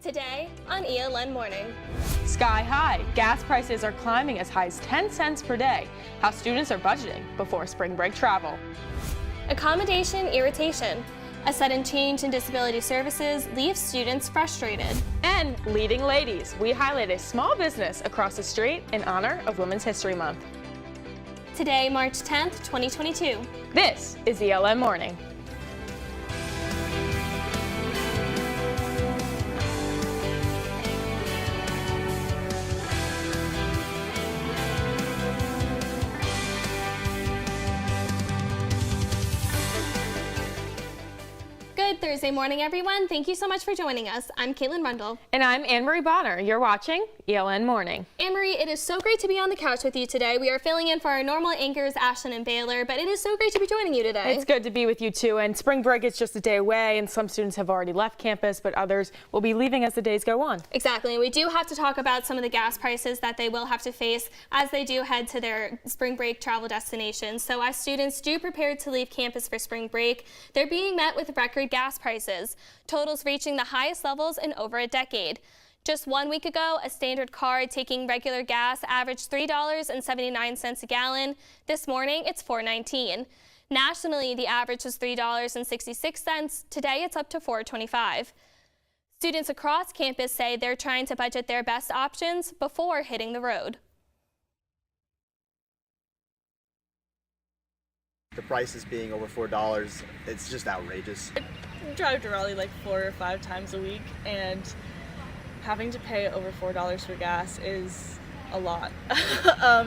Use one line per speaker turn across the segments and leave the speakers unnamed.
Today on ELN Morning.
Sky high. Gas prices are climbing as high as 10 cents per day. How students are budgeting before spring break travel.
Accommodation irritation. A sudden change in disability services leaves students frustrated.
And leading ladies. We highlight a small business across the street in honor of Women's History Month.
Today, March 10th, 2022.
This is ELN Morning.
Good Thursday morning, everyone. Thank you so much for joining us. I'm Caitlin Rundle.
And I'm Anne-Marie Bonner. You're watching ELN Morning.
Anne-Marie, it is so great to be on the couch with you today. We are filling in for our normal anchors, Ashlyn and Baylor, but it is so great to be joining you today.
It's good to be with you too. And spring break is just a day away, and some students have already left campus, but others will be leaving as the days go on.
Exactly. We do have to talk about some of the gas prices that they will have to face as they do head to their spring break travel destinations. So as students do prepare to leave campus for spring break, they're being met with record gas prices, totals reaching the highest levels in over a decade. Just 1 week ago, a standard car taking regular gas averaged $3.79 a gallon. This morning, it's $4.19. Nationally, the average was $3.66. Today, it's up to $4.25. Students across campus say they're trying to budget their best options before hitting the road.
The prices being over $4, it's just outrageous.
I drive to Raleigh like 4 or 5 times a week, and having to pay over $4 for gas is a lot,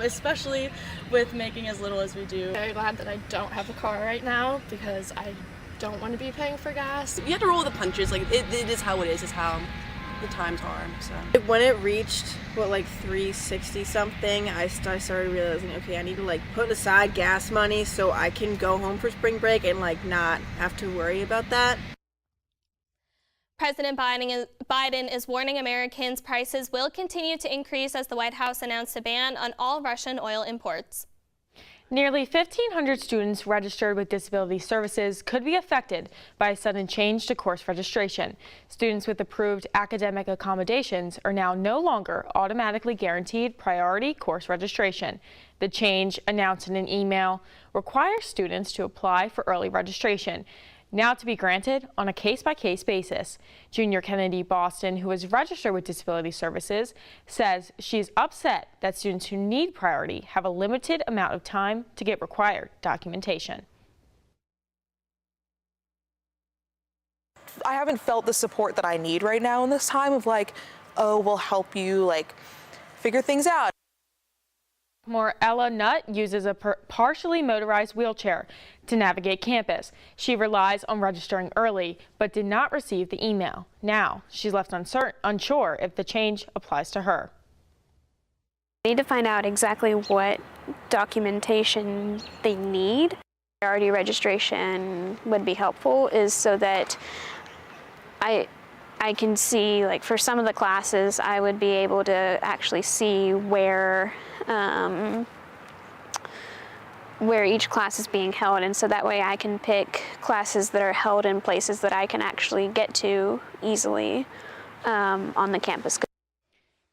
especially with making as little as we do.
Very glad that I don't have a car right now because I don't want to be paying for gas.
You have to roll with the punches. Like it is how it is. It's how the times are. So
when it reached like 360 something, I started realizing, okay, I need to like put aside gas money so I can go home for spring break and like not have to worry about that.
President Biden is warning Americans prices will continue to increase as the White House announced a ban on all Russian oil imports.
Nearly 1,500 students registered with disability services could be affected by a sudden change to course registration. Students with approved academic accommodations are now no longer automatically guaranteed priority course registration. The change, announced in an email, requires students to apply for early registration, now to be granted on a case-by-case basis. Junior Kennedy Boston, who is registered with disability services, says she's upset that students who need priority have a limited amount of time to get required documentation.
I haven't felt the support that I need right now in this time of like, oh, we'll help you like figure things out.
Ella Nutt uses a partially motorized wheelchair to navigate campus. She relies on registering early, but did not receive the email. Now, she's left unsure if the change applies to her.
I need to find out exactly what documentation they need. Priority registration would be helpful, is so that I can see, like for some of the classes, I would be able to actually see where each class is being held, and so that way I can pick classes that are held in places that I can actually get to easily on the campus.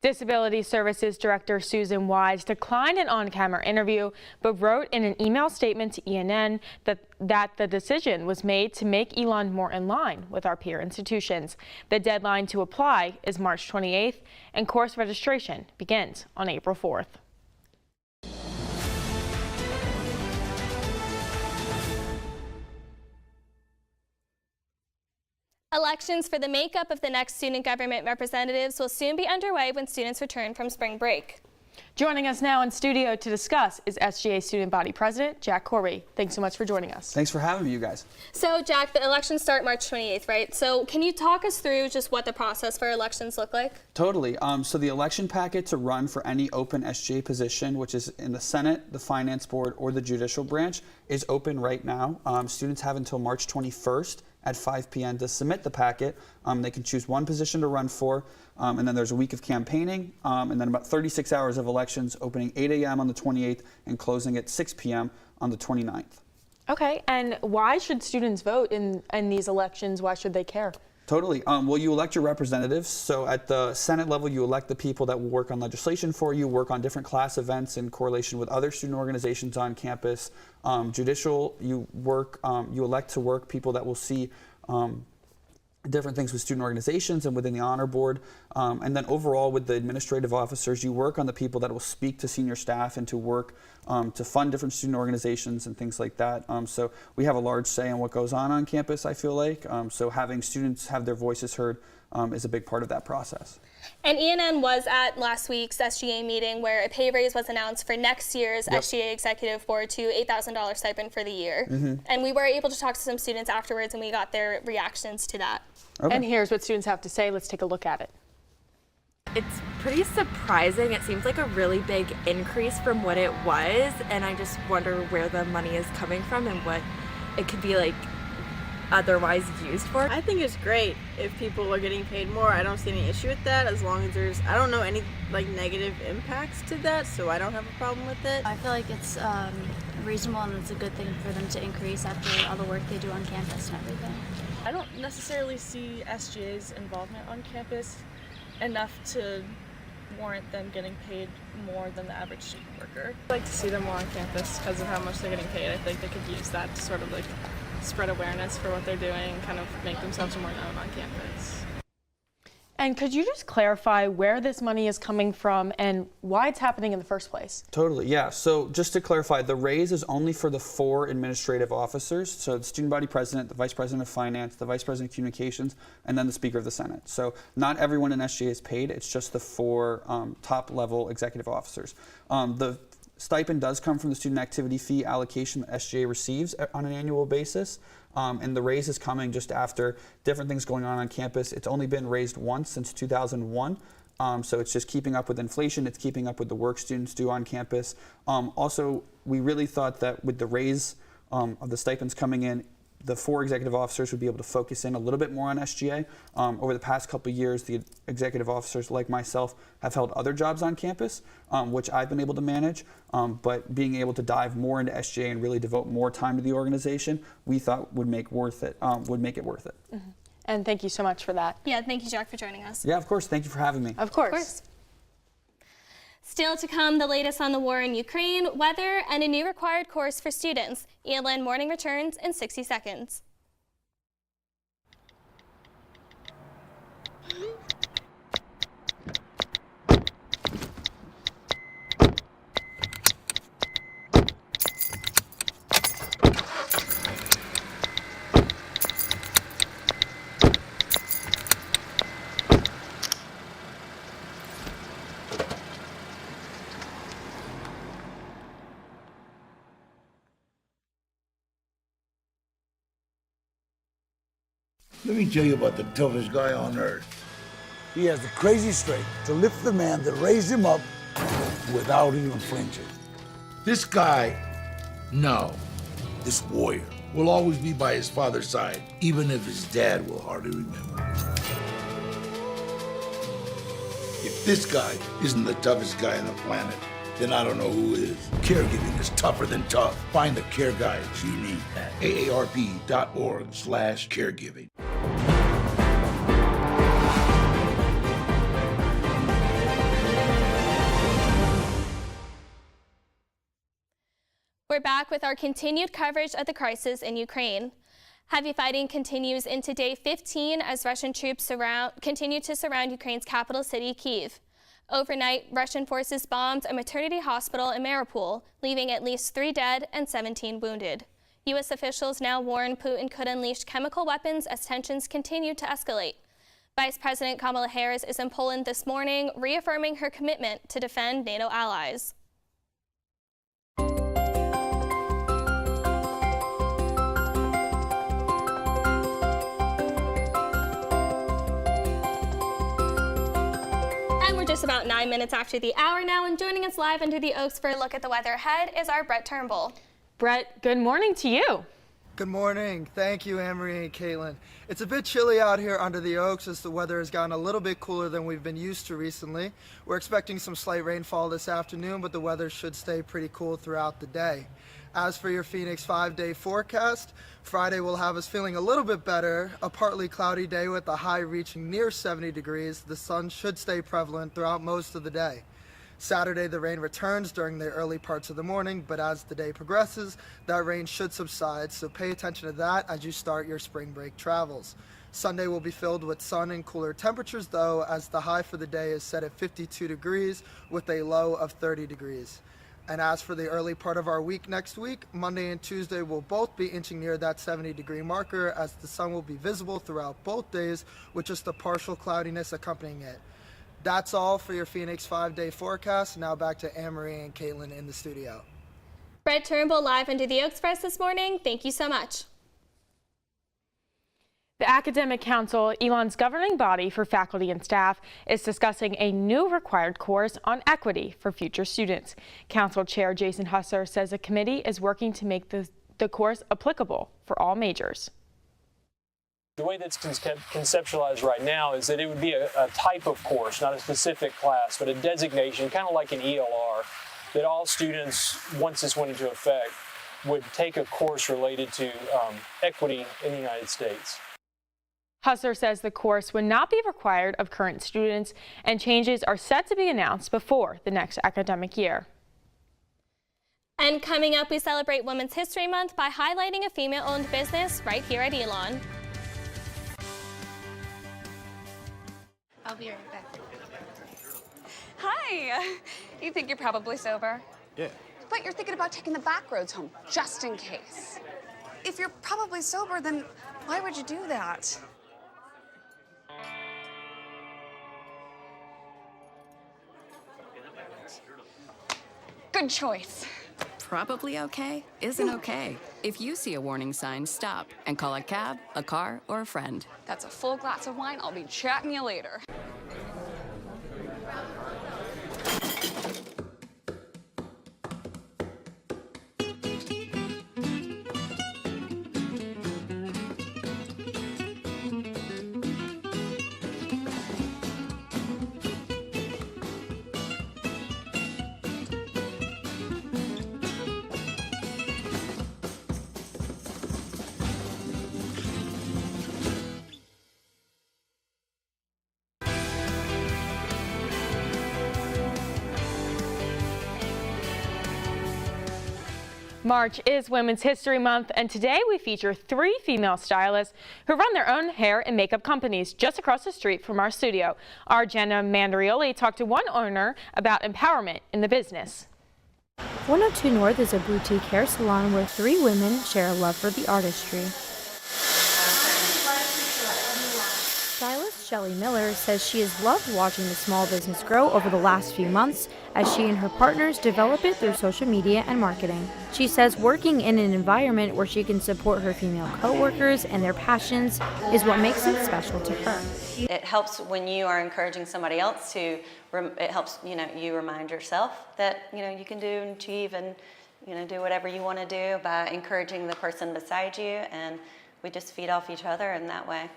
Disability Services Director Susan Wise declined an on-camera interview, but wrote in an email statement to ELN that the decision was made to make ELN more in line with our peer institutions. The deadline to apply is March 28th, and course registration begins on April 4th.
Elections for the makeup of the next student government representatives will soon be underway when students return from spring break.
Joining us now in studio to discuss is SGA Student Body President Jack Corby. Thanks so much for joining us.
Thanks for having me, you guys.
So Jack, the elections start March 28th, right? So can you talk us through just what the process for elections look like?
Totally. So the election packet to run for any open SGA position, which is in the Senate, the Finance Board, or the Judicial Branch, is open right now. Students have until March 21st at 5 p.m. to submit the packet. They can choose one position to run for, and then there's a week of campaigning, and then about 36 hours of elections, opening 8 a.m. on the 28th and closing at 6 p.m. on the 29th.
Okay, and why should students vote in these elections? Why should they care?
Totally. Well, you elect your representatives. So at the Senate level, you elect the people that will work on legislation for you, work on different class events in correlation with other student organizations on campus. Judicial, you elect to work people that will see different things with student organizations and within the honor board. And then overall with the administrative officers, you work on the people that will speak to senior staff and to work to fund different student organizations and things like that. So we have a large say in what goes on campus, I feel like. So having students have their voices heard is a big part of that process.
And ELN was at last week's SGA meeting where a pay raise was announced for next year's SGA Executive Board to $8,000 stipend for the year. And we were able to talk to some students afterwards and we got their reactions to that.
Okay. And here's what students have to say. Let's take a look at it.
It's pretty surprising. It seems like a really big increase from what it was, and I just wonder where the money is coming from and what it could be like otherwise used for.
I think it's great if people are getting paid more. I don't see any issue with that as long as I don't know any like negative impacts to that, so I don't have a problem with it.
I feel like it's reasonable and it's a good thing for them to increase after all the work they do on campus and everything.
I don't necessarily see SGA's involvement on campus enough to warrant them getting paid more than the average student worker.
I'd like to see them more on campus because of how much they're getting paid. I think they could use that to sort of like spread awareness for what they're doing and kind of make themselves more known on campus.
And could you just clarify where this money is coming from and why it's happening in the first place?
Totally, yeah. So just to clarify, the raise is only for the 4 administrative officers. So the student body president, the vice president of finance, the vice president of communications, and then the speaker of the Senate. So not everyone in SGA is paid. It's just the 4 top level executive officers. The stipend does come from the student activity fee allocation that SGA receives on an annual basis. And the raise is coming just after different things going on campus. It's only been raised once since 2001. So it's just keeping up with inflation. It's keeping up with the work students do on campus. Also, we really thought that with the raise of the stipends coming in, the 4 executive officers would be able to focus in a little bit more on SGA. Over the past couple of years, the executive officers, like myself, have held other jobs on campus, which I've been able to manage. But being able to dive more into SGA and really devote more time to the organization, we thought would make it worth it.
And thank you so much for that.
Yeah, thank you, Jack, for joining us.
Yeah, of course. Thank you for having me.
Of course.
Still to come, the latest on the war in Ukraine, weather, and a new required course for students. ELN Morning returns in 60 seconds.
Let me tell you about the toughest guy on earth. He has the crazy strength to lift the man that raised him up without even flinching. This guy, this warrior, will always be by his father's side, even if his dad will hardly remember. If this guy isn't the toughest guy on the planet, then I don't know who is. Caregiving is tougher than tough. Find the care guides you need at aarp.org/caregiving.
We're back with our continued coverage of the crisis in Ukraine. Heavy fighting continues into day 15 as Russian troops continue to surround Ukraine's capital city, Kyiv. Overnight, Russian forces bombed a maternity hospital in Mariupol, leaving at least 3 dead and 17 wounded. U.S. officials now warn Putin could unleash chemical weapons as tensions continue to escalate. Vice President Kamala Harris is in Poland this morning, reaffirming her commitment to defend NATO allies. Just about 9 minutes after the hour now, and joining us live under the Oaks for a look at the weather ahead is our Brett Turnbull.
Brett, good morning to you.
Good morning. Thank you, Anne-Marie and Caitlin. It's a bit chilly out here under the Oaks as the weather has gotten a little bit cooler than we've been used to recently. We're expecting some slight rainfall this afternoon, but the weather should stay pretty cool throughout the day. As for your Phoenix 5-day forecast, Friday will have us feeling a little bit better. A partly cloudy day with a high reaching near 70 degrees. The sun should stay prevalent throughout most of the day. Saturday, the rain returns during the early parts of the morning, but as the day progresses, that rain should subside, so pay attention to that as you start your spring break travels. Sunday will be filled with sun and cooler temperatures, though, as the high for the day is set at 52 degrees with a low of 30 degrees. And as for the early part of our week next week, Monday and Tuesday will both be inching near that 70-degree marker, as the sun will be visible throughout both days with just a partial cloudiness accompanying it. That's all for your Phoenix 5-day forecast. Now back to Anne-Marie and Caitlin in the studio.
Brett Turnbull live into the Oaks Press this morning. Thank you so much.
The Academic Council, ELN's governing body for faculty and staff, is discussing a new required course on equity for future students. Council Chair Jason Husser says the committee is working to make the course applicable for all majors.
The way that's conceptualized right now is that it would be a type of course, not a specific class, but a designation, kind of like an ELR, that all students, once this went into effect, would take a course related to equity in the United States.
Husser says the course would not be required of current students, and changes are set to be announced before the next academic year.
And coming up, we celebrate Women's History Month by highlighting a female-owned business right here at ELN.
I'll be right back. Hi! You think you're probably sober?
Yeah.
But you're thinking about taking the back roads home, just in case. If you're probably sober, then why would you do that? Good choice.
Probably okay isn't okay. If you see a warning sign, stop and call a cab, a car, or a friend.
That's a full glass of wine. I'll be chatting you later.
March is Women's History Month, and today we feature 3 female stylists who run their own hair and makeup companies just across the street from our studio. Our Jenna Mandrioli talked to one owner about empowerment in the business.
102 North is a boutique hair salon where 3 women share a love for the artistry. Stylist Shelly Miller says she has loved watching the small business grow over the last few months as she and her partners develop it through social media and marketing. She says working in an environment where she can support her female co-workers and their passions is what makes it special to her.
It helps when you are encouraging somebody else to, it helps, you remind yourself that, you can do and achieve and, do whatever you want to do by encouraging the person beside you, and we just feed off each other in that way.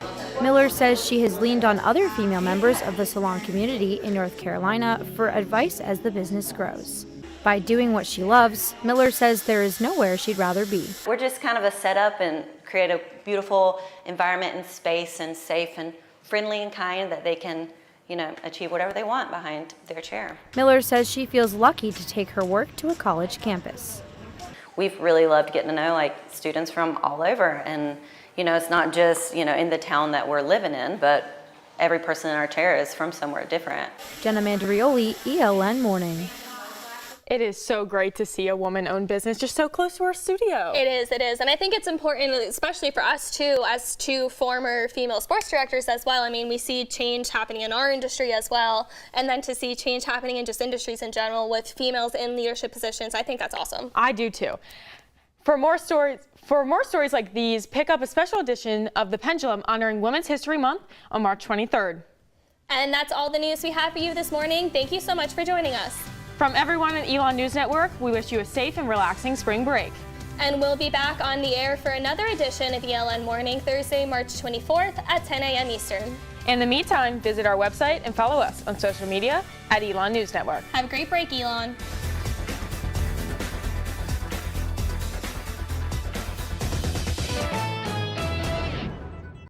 Miller says she has leaned on other female members of the salon community in North Carolina for advice as the business grows. By doing what she loves, Miller says there is nowhere she'd rather be.
We're just kind of a setup and create a beautiful environment and space and safe and friendly and kind that they can, achieve whatever they want behind their chair.
Miller says she feels lucky to take her work to a college campus.
We've really loved getting to know students from all over, and it's not just in the town that we're living in, but every person in our chair is from somewhere different.
Jenna Mandrioli, ELN Morning.
It is so great to see a woman-owned business just so close to our studio.
It is, and I think it's important, especially for us too, as 2 former female sports directors as well. I mean, we see change happening in our industry as well, and then to see change happening in just industries in general with females in leadership positions, I think that's awesome.
I do too. For more stories like these, pick up a special edition of The Pendulum honoring Women's History Month on March 23rd.
And that's all the news we have for you this morning. Thank you so much for joining us.
From everyone at ELN News Network, we wish you a safe and relaxing spring break.
And we'll be back on the air for another edition of ELN Morning, Thursday, March 24th at 10 a.m. Eastern.
In the meantime, visit our website and follow us on social media at ELN News Network.
Have a great break, ELN.